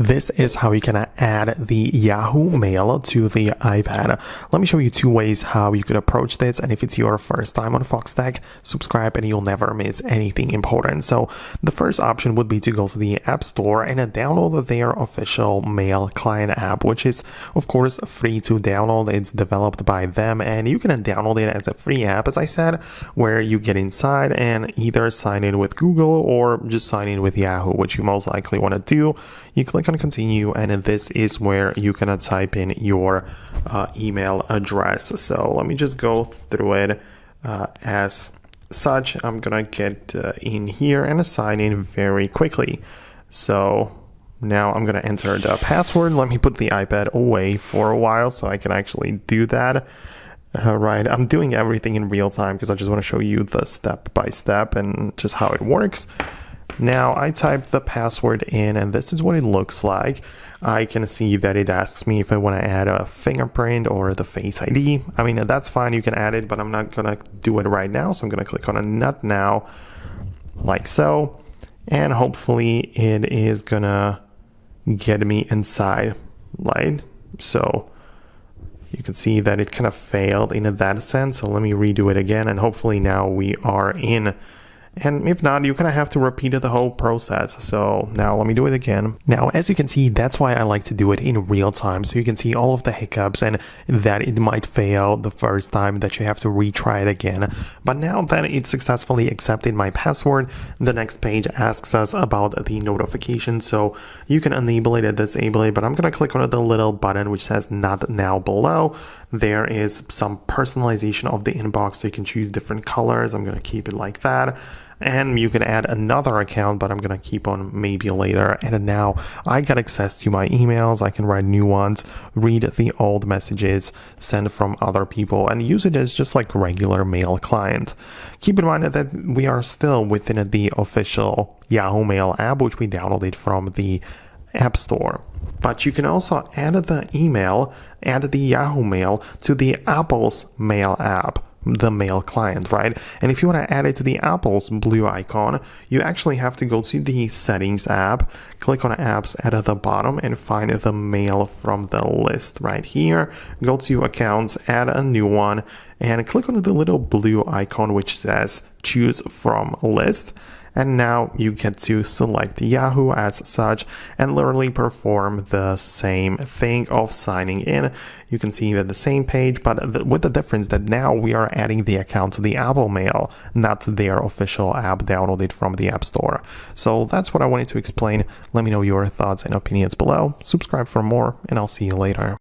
This is how you can add the Yahoo Mail to the iPad. Let me show you two ways how you could approach this, and if it's your first time on Foxtecc, subscribe and you'll never miss anything important. So the first option would be to go to the App Store and download their official mail client app, which is of course free to download. It's developed by them and you can download it as a free app, as I said, where you get inside and either sign in with Google or just sign in with Yahoo, which you most likely want to do. You click on continue and this is where you can type in your email address. So let me just go through it as such. I'm gonna get in here and sign in very quickly. So now I'm gonna enter the password. Let me put the iPad away for a while so I can actually do that. Right, I'm doing everything in real time because I just want to show you the step by step and just how it works. Now I typed the password in and this is what it looks like. I can see that it asks me if I want to add a fingerprint or the Face ID. I mean, that's fine, you can add it, but I'm not gonna do it right now. So I'm gonna click on a not now, like so, and hopefully it is gonna get me inside, right? So you can see that it kind of failed in that sense. So let me redo it again and hopefully now we are in. And if not, you kind of have to repeat the whole process. So now let me do it again. Now, as you can see, that's why I like to do it in real time. So you can see all of the hiccups and that it might fail the first time, that you have to retry it again. But now that it successfully accepted my password, the next page asks us about the notification. So you can enable it and disable it, but I'm going to click on the little button which says not now below. There is some personalization of the inbox. So you can choose different colors. I'm going to keep it like that. And you can add another account, but I'm going to keep on maybe later. And now I got access to my emails. I can write new ones, read the old messages sent from other people, and use it as just like regular mail client. Keep in mind that we are still within the official Yahoo Mail app, which we downloaded from the App Store. But you can also add the email, add the Yahoo Mail to the Apple's Mail app, the mail client, right? And if you want to add it to the Apple's blue icon, you actually have to go to the settings app, click on apps at the bottom and find the mail from the list right here. Go to accounts, add a new one and click on the little blue icon which says choose from list. And now you get to select Yahoo as such and literally perform the same thing of signing in. You can see that the same page, but with the difference that now we are adding the account to the Apple Mail, not their official app downloaded from the App Store. So that's what I wanted to explain. Let me know your thoughts and opinions below. Subscribe for more, and I'll see you later.